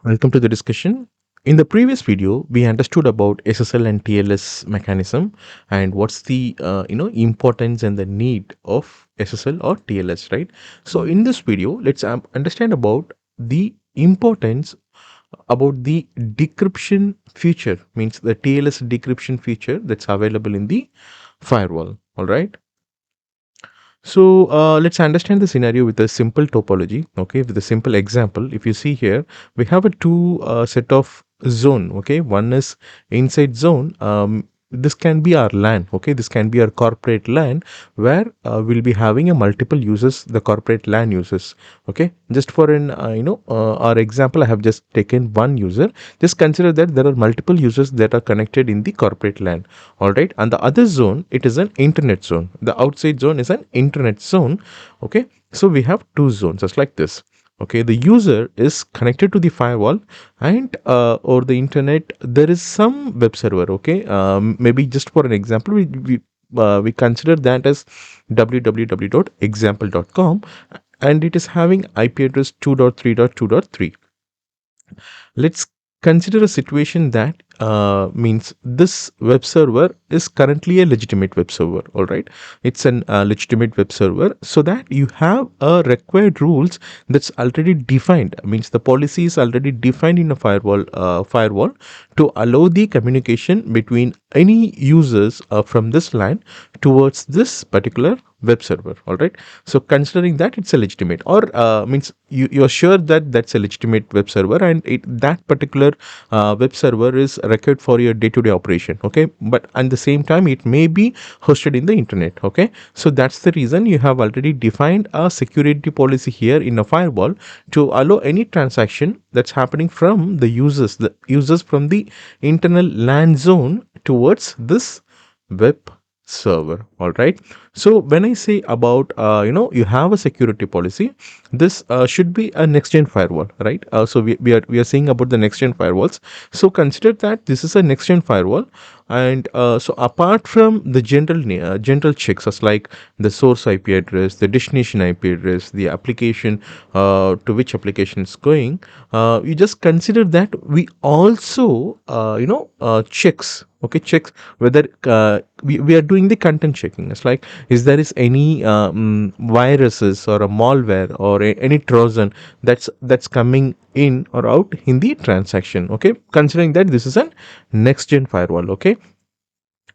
Welcome to the discussion. In the previous video, we understood about SSL and TLS mechanism and what's the importance and the need of SSL or TLS, right? So in this video, let's understand about the importance about the decryption feature, means the TLS decryption feature that's available in the firewall. All right. So let's understand the scenario with a simple topology, okay, with a simple example. If you see here, we have a two set of zone, okay. One is inside zone. This can be our LAN, okay. This can be our corporate LAN where we'll be having a multiple users, the corporate LAN users, okay. Just for an, our example, I have just taken one user. Just consider that there are multiple users that are connected in the corporate LAN, all right. And the other zone, it is an internet zone. The outside zone is an internet zone, okay. So we have two zones just like this, okay. The user is connected to the firewall and or the internet, there is some web server, okay. Maybe just for an example, we consider that as www.example.com, and it is having IP address 2.3.2.3. Let's consider a situation that means this web server is currently a legitimate web server, all right. It's an legitimate web server, so that you have a required rules that's already defined, means the policy is already defined in a firewall to allow the communication between any users from this line towards this particular web server, all right. So considering that it's a legitimate, or means you're sure that that's a legitimate web server, and that particular web server is required for your day-to-day operation, okay. But at the same time, it may be hosted in the internet, okay. So that's the reason you have already defined a security policy here in a firewall to allow any transaction that's happening from the users from the internal LAN zone towards this web server, all right. So when I say about you have a security policy, this should be a next gen firewall, right. So we are saying about the next gen firewalls. So consider that this is a next gen firewall, and so apart from the general checks as like the source IP address, the destination IP address, the application to which application is going, you just consider that we also checks, okay, checks whether we are doing the content checking. It's like, is there is any viruses or a malware or any trojan that's coming in or out in the transaction, okay. Considering that this is a next gen firewall, okay.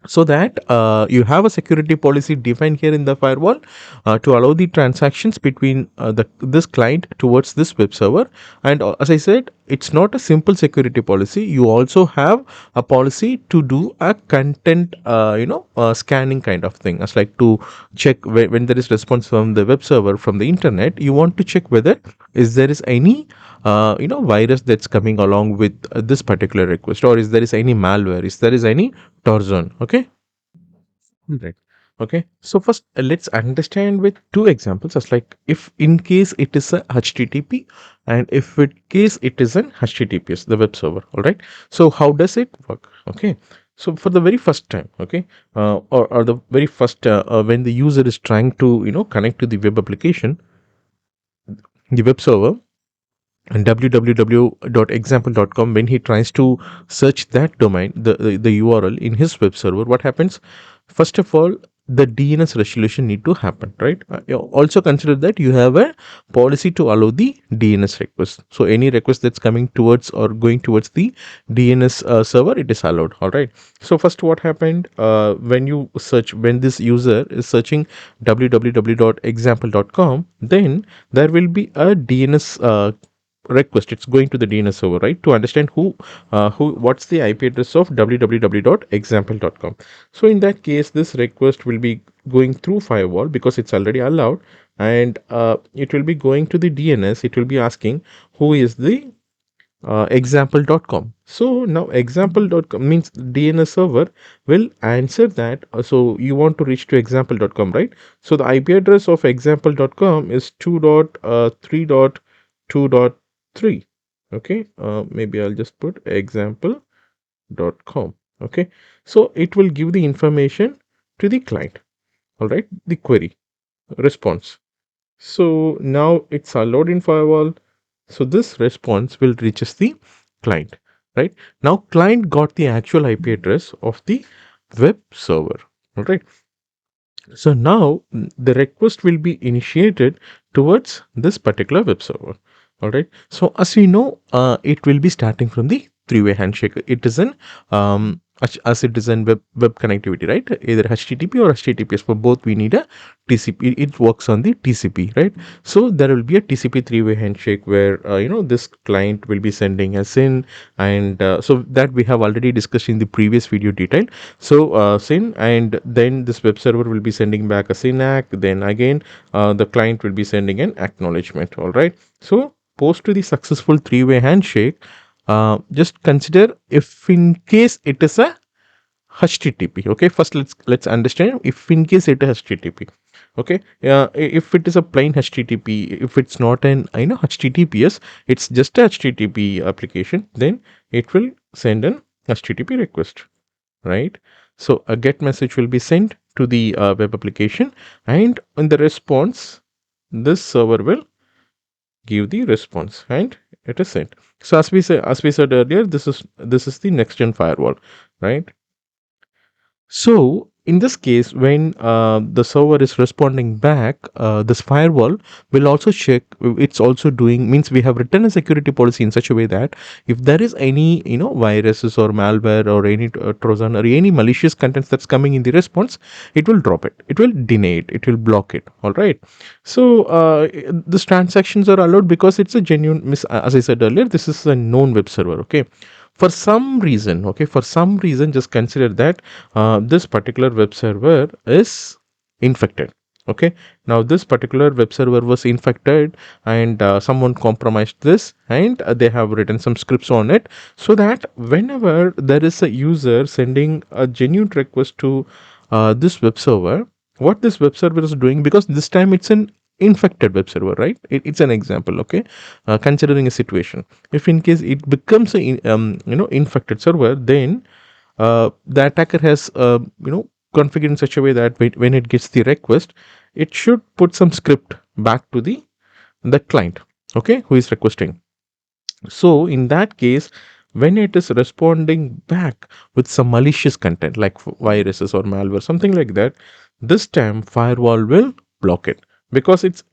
So that you have a security policy defined here in the firewall to allow the transactions between this client towards this web server. And as I said, it's not a simple security policy. You also have a policy to do a content scanning kind of thing, as like to check when there is response from the web server from the internet, you want to check whether is there is any virus that's coming along with this particular request, or is there is any malware, is there is any torsion, okay. Right. Okay, so first let's understand with two examples, as like if in case it is a HTTP and if in case it is an HTTPS, the web server, all right. So how does it work? Okay, so for the very first time, okay, or the very first when the user is trying to connect to the web application, the web server and www.example.com, when he tries to search that domain, the URL in his web server, what happens? First of all, the DNS resolution need to happen, right. You also consider that you have a policy to allow the DNS request. So any request that's coming towards or going towards the DNS server, it is allowed, all right. So first what happened, when this user is searching www.example.com, then there will be a DNS request. It's going to the DNS server, right, to understand what's the IP address of www.example.com. So in that case, this request will be going through firewall because it's already allowed, and it will be going to the DNS. It will be asking who is the example.com. So now example.com means DNS server will answer that. So you want to reach to example.com, right? So the IP address of example.com is 2.3.2.3. Okay, maybe I'll just put example.com. Okay, so it will give the information to the client, all right, the query response. So now it's allowed in firewall. So this response will reaches the client, right? Now client got the actual IP address of the web server, all right? So now the request will be initiated towards this particular web server. All right. So as we know, it will be starting from the three-way handshake. It is an as it is in web connectivity, right? Either HTTP or HTTPS. For both, we need a TCP. It works on the TCP, right? So there will be a TCP three-way handshake where this client will be sending a SYN, and so that we have already discussed in the previous video detail. So SYN, and then this web server will be sending back a SYN-ACK. Then again, the client will be sending an acknowledgement. All right. So post to the successful three-way handshake, just consider if in case it is a HTTP. Okay, first let's understand if in case it is HTTP. Okay, if it is a plain HTTP, if it's not an HTTPS, it's just a HTTP application, then it will send an HTTP request, right? So a get message will be sent to the web application, and in the response, this server will give the response, and it is sent. So as we said earlier, this is the next gen firewall, right? So in this case, when the server is responding back, this firewall will also check. It's also doing, means we have written a security policy in such a way that if there is any viruses or malware or any trojan or any malicious contents that's coming in the response, it will drop it. It will deny it. It will block it. All right. So these transactions are allowed because it's a genuine. As I said earlier, this is a known web server. Okay. For some reason, just consider that this particular web server is infected. Okay, now this particular web server was infected, and someone compromised this, and they have written some scripts on it, so that whenever there is a user sending a genuine request to this web server, what this web server is doing, because this time it's an infected web server, right? It's an example. Okay, considering a situation, if in case it becomes a infected server, then the attacker has configured in such a way that when it gets the request, it should put some script back to the client, okay, who is requesting. So in that case, when it is responding back with some malicious content like viruses or malware, something like that, this time firewall will block it, because it's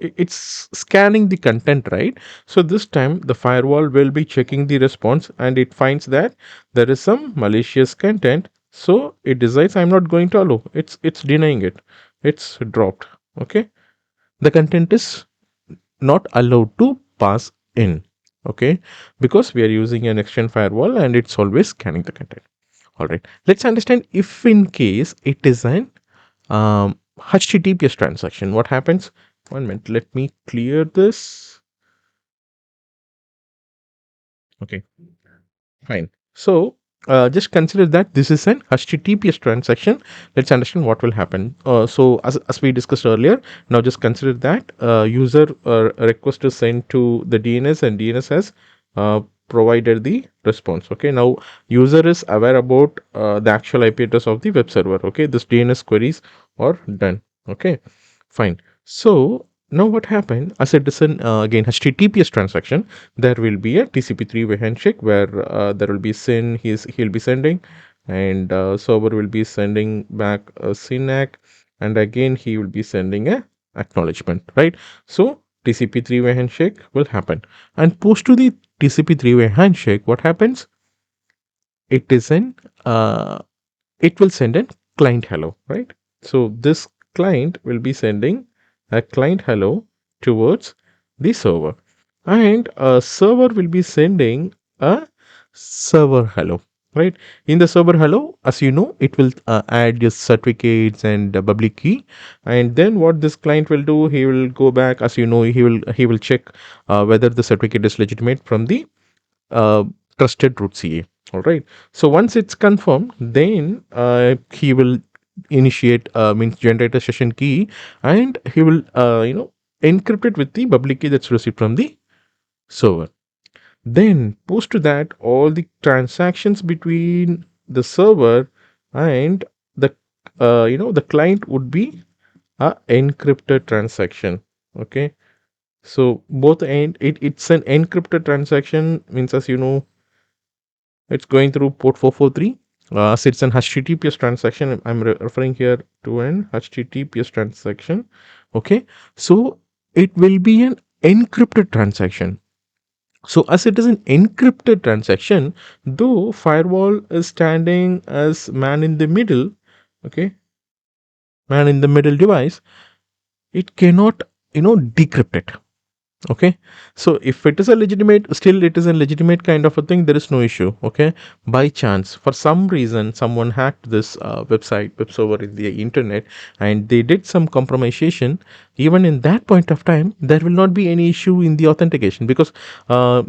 scanning the content, right? So this time the firewall will be checking the response, and it finds that there is some malicious content, so it decides, I'm not going to allow. It's denying it. It's dropped. Okay, the content is not allowed to pass in. Okay, because we are using an external firewall and it's always scanning the content. All right, let's understand if in case it is an HTTPS transaction, what happens. One minute, let me clear this. Okay, fine. So just consider that this is an HTTPS transaction. Let's understand what will happen. So as we discussed earlier, now just consider that user request is sent to the DNS, and DNS has provided the response. Okay, now user is aware about the actual IP address of the web server. Okay, this DNS queries are done. Okay, fine. So now what happened, as it is an again HTTPS transaction, there will be a TCP three-way handshake where there will be SYN, he'll be sending, and server will be sending back a SYN-ACK, and again he will be sending a acknowledgement, right? So TCP three-way handshake will happen, and post to the TCP three-way handshake, what happens? It is an it will send a client hello, right? So this client will be sending a client hello towards the server, and a server will be sending a server hello, right? In the server hello, as you know, it will add your certificates and public key, and then what this client will do, he will go back, as you know, he will check whether the certificate is legitimate from the uh, trusted root CA. All right. So once it's confirmed, then he will initiate means generate a session key, and he will encrypt it with the public key that's received from the server. Then post to that, all the transactions between the server and the the client would be a encrypted transaction. Okay, So both end, it's an encrypted transaction, means as you know, it's going through port 443. So it's an HTTPS transaction. I'm referring here to an HTTPS transaction. Okay, so it will be an encrypted transaction. So as it is an encrypted transaction, though firewall is standing as man in the middle, okay, man in the middle device, it cannot, decrypt it. Okay, so if it is a legitimate, still it is a legitimate kind of a thing, there is no issue. Okay, by chance for some reason someone hacked this web server in the internet, and they did some compromisation. Even in that point of time, there will not be any issue in the authentication, because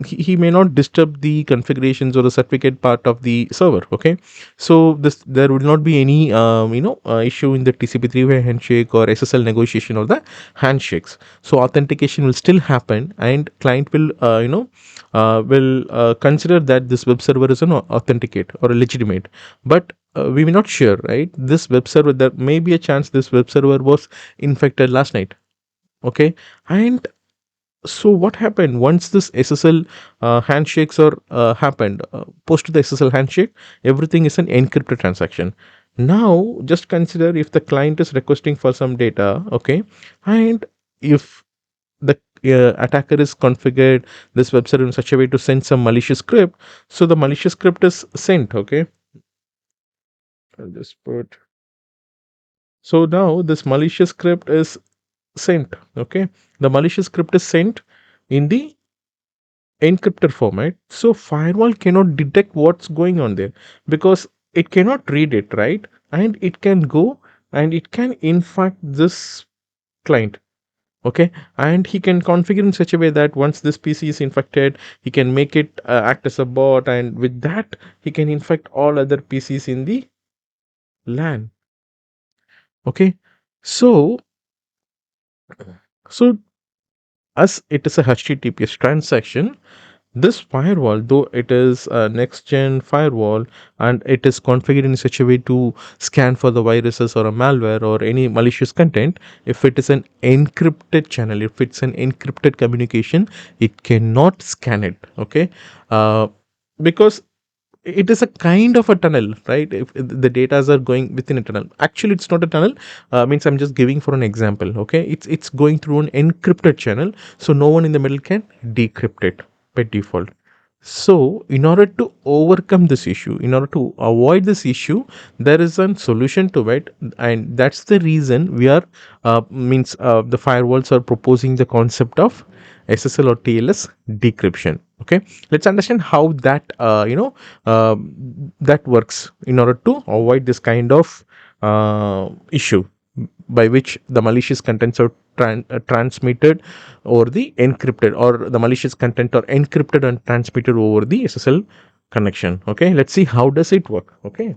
he may not disturb the configurations or the certificate part of the server. Okay, so this, there will not be any issue in the TCP three-way handshake or SSL negotiation or the handshakes. So authentication will still happen, and client will consider that this web server is an authenticate or a legitimate. But we may not sure, right? This web server, there may be a chance this web server was infected last night. Okay, and so what happened once this SSL handshakes are happened, post the SSL handshake, everything is an encrypted transaction. Now just consider if the client is requesting for some data, okay, and if the attacker is configured this web server in such a way to send some malicious script, so the malicious script is sent. Okay, I'll just put, so now this malicious script is sent. Okay, the malicious script is sent in the encrypted format, so firewall cannot detect what's going on there, because it cannot read it, right? And it can go and it can infect this client. Okay, and he can configure in such a way that once this PC is infected, he can make it act as a bot, and with that he can infect all other PCs in the LAN. Okay, so so as it is a HTTPS transaction, this firewall, though it is a next gen firewall and it is configured in such a way to scan for the viruses or a malware or any malicious content, if it is an encrypted channel, if it's an encrypted communication, it cannot scan it. Okay, because it is a kind of a tunnel, right? If the data are going within a tunnel, actually it's not a tunnel, means I'm just giving for an example. Okay, it's going through an encrypted channel, so no one in the middle can decrypt it by default. So in order to overcome this issue, in order to avoid this issue, there is a solution to it, and that's the reason we are the firewalls are proposing the concept of SSL or TLS decryption. Okay, let's understand how that that works in order to avoid this kind of issue by which the malicious contents are transmitted over the encrypted, or the malicious content are encrypted and transmitted over the SSL connection. Okay, let's see how does it work. Okay,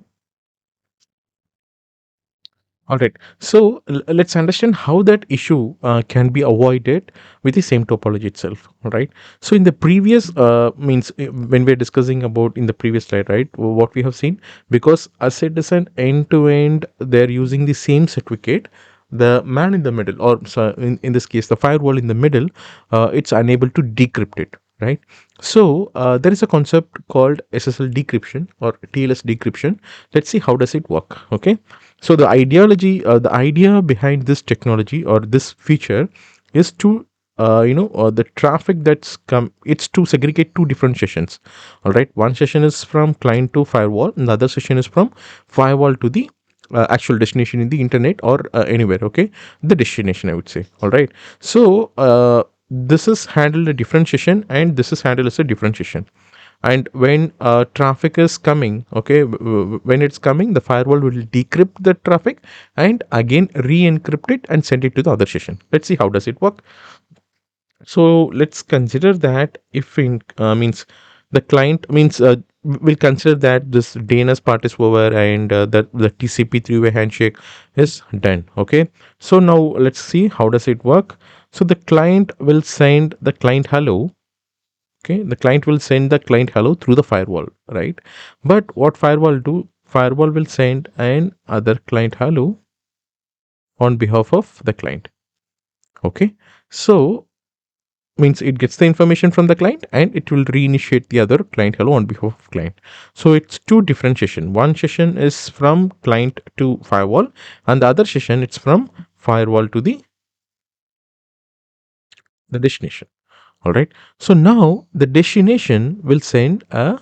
all right, so let's understand how that issue can be avoided with the same topology itself. All right, so in the previous when we're discussing about in the previous slide, right, what we have seen, because as it is an end to end, they're using the same certificate, the man in the middle, or so in this case the firewall in the middle, it's unable to decrypt it, right? So there is a concept called SSL decryption or TLS decryption. Let's see how does it work. Okay, so the idea behind this technology or this feature is to the traffic that's come, it's to segregate two different sessions. All right, one session is from client to firewall, and the other session is from firewall to the actual destination in the internet or anywhere. Okay, the destination, I would say. All right, so this is handled a different session, and this is handled as a different session. And when traffic is coming, okay, when it's coming, the firewall will decrypt the traffic and again re-encrypt it and send it to the other session. Let's see how does it work. So let's consider that if in means the client means we'll consider that this DNS part is over, and that the TCP three-way handshake is done. Okay, so now let's see how does it work. So the client will send the client hello. Okay, the client will send the client hello through the firewall, right? But what firewall do? Firewall will send an other client hello on behalf of the client. Okay, so means it gets the information from the client and it will reinitiate the other client hello on behalf of client. So it's two different session. One session is from client to firewall, and the other session it's from firewall to the destination. All right. So now the destination will send a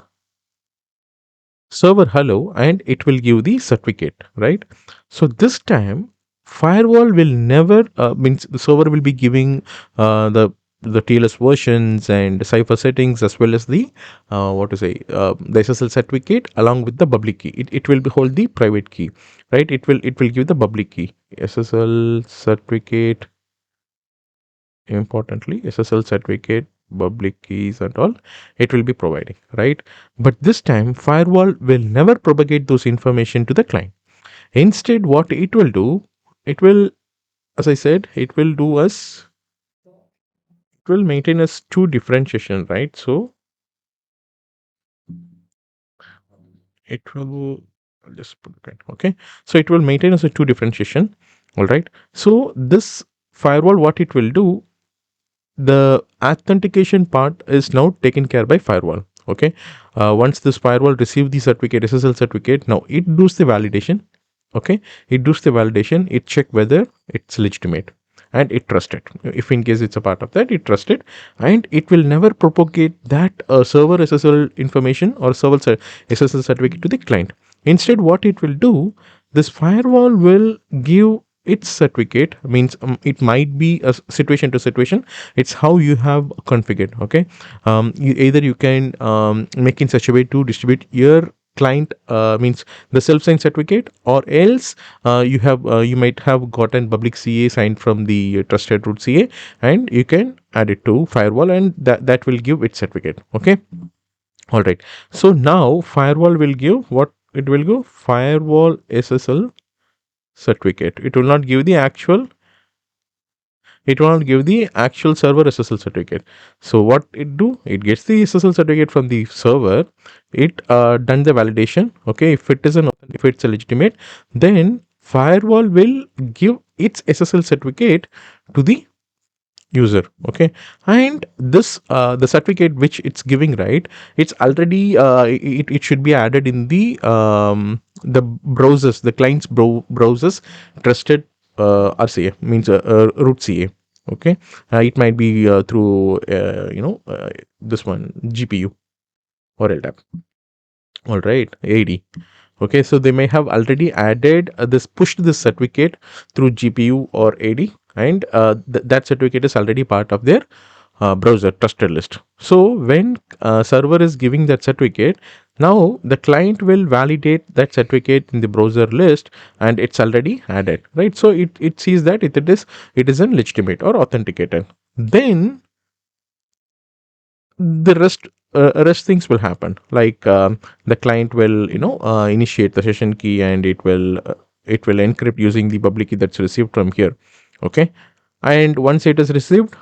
server hello and it will give the certificate, right? So this time firewall will never means the server will be giving the TLS versions and cipher settings as well as the what to say the SSL certificate along with the public key. It will be hold the private key, right? It will give the public key SSL certificate, importantly SSL certificate, public keys and all it will be providing, right? But this time firewall will never propagate those information to the client. Instead what it will do, it will, as I said, it will maintain as two differentiation, right? So it will, I'll just put it, okay, so it will maintain as a two differentiation. All right, so this firewall what it will do, the authentication part is now taken care by firewall. Okay, once this firewall receive the certificate, SSL certificate, now it does the validation. Okay, it does the validation, it check whether it's legitimate and it trusted. If in case it's a part of that, it trusted, and it will never propagate that server SSL information or SSL certificate to the client. Instead what it will do, this firewall will give its certificate, means it might be a situation to situation, it's how you have configured. Okay, either you can make in such a way to distribute your client means the self-signed certificate, or else you might have gotten public CA signed from the trusted root CA, and you can add it to firewall and that will give its certificate. Okay, all right, so now firewall will give what it will give, firewall SSL certificate. It will not give the actual, it will not give the actual server SSL certificate. So what it do, it gets the SSL certificate from the server, it done the validation. Okay, if it is if it's a legitimate, then firewall will give its SSL certificate to the user. Okay, and this the certificate which it's giving, right, it's already it should be added in the browsers, the client's browsers trusted RCA, means root CA. Okay, it might be through this one GPU or LDAP. All right, AD. Okay, so they may have already added this, pushed this certificate through GPU or AD, and that certificate is already part of their browser trusted list. So when server is giving that certificate, now the client will validate that certificate in the browser list, and it's already added, right? So it sees that it is an legitimate or authenticated. Then the rest things will happen, like the client will initiate the session key, and it will encrypt using the public key that's received from here. Okay, and once it is received,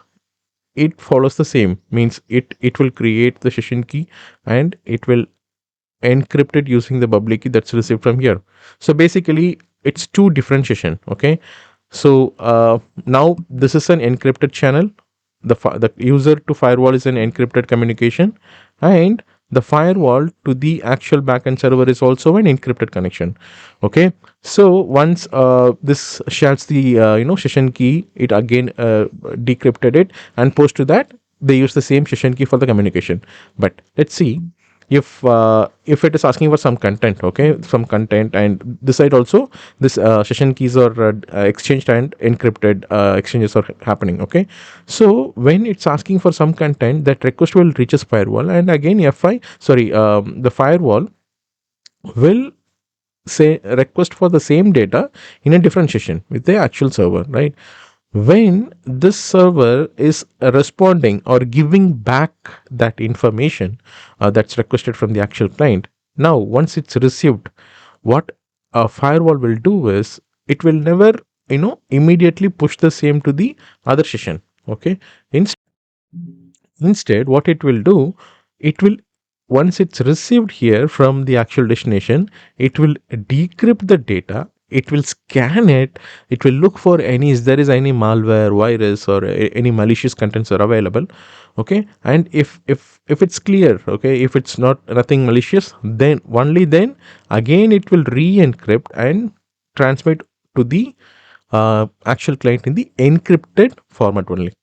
it follows the same, means it will create the session key and it will encrypt it using the public key that's received from here. So basically it's two different session. Okay, so now this is an encrypted channel, the user to firewall is an encrypted communication, and the firewall to the actual backend server is also an encrypted connection. Okay, so once this shares the session key, it again decrypted it, and post to that they use the same session key for the communication. But let's see if it is asking for some content, okay, some content, and this side also this session keys are exchanged and encrypted exchanges are happening. Okay, so when it's asking for some content, that request will reaches firewall, and again the firewall will say request for the same data in a different session with the actual server, right? When this server is responding or giving back that information that's requested from the actual client, now once it's received, what a firewall will do is it will never immediately push the same to the other session. Okay, instead what it will do, it will, once it's received here from the actual destination, it will decrypt the data it will scan it. It will look for any, is there is any malware, virus, or any malicious contents are available. Okay, and if it's clear, okay, if it's not nothing malicious, then only then again it will re-encrypt and transmit to the actual client in the encrypted format only.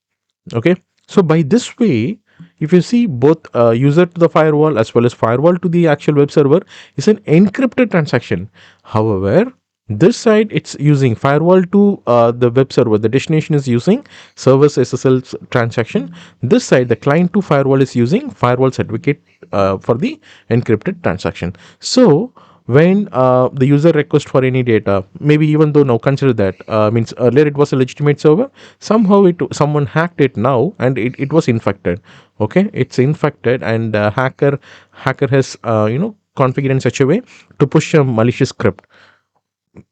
Okay, so by this way, if you see, both user to the firewall as well as firewall to the actual web server is an encrypted transaction. However, this side it's using firewall to the web server, the destination is using service SSL transaction. This side, the client to firewall, is using firewall certificate for the encrypted transaction. So when the user request for any data, maybe, even though now consider that means earlier it was a legitimate server, somehow someone hacked it now, and it was infected. Okay, it's infected, and hacker has configured in such a way to push a malicious script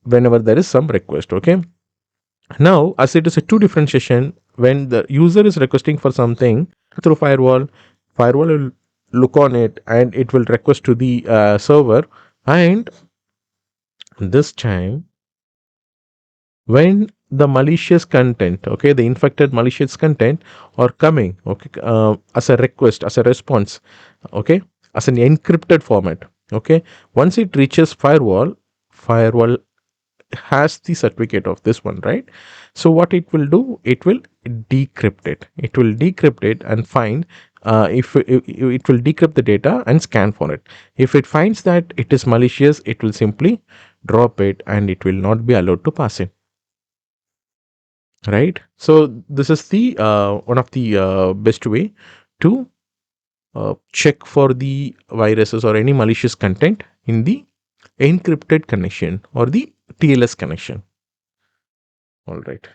whenever there is some request. Okay, now as it is a two differentiation, when the user is requesting for something through firewall, firewall will look on it and it will request to the server. And this time, when the malicious content, okay, the infected malicious content are coming, okay, as a request, as a response, okay, as an encrypted format, okay, once it reaches firewall, firewall has the certificate of this one, right? So what it will do, it will decrypt it. It will decrypt it and find if it will decrypt the data and scan for it. If it finds that it is malicious, it will simply drop it and it will not be allowed to pass it, right? So this is the one of the best way to check for the viruses or any malicious content in the encrypted connection or the TLS connection. All right.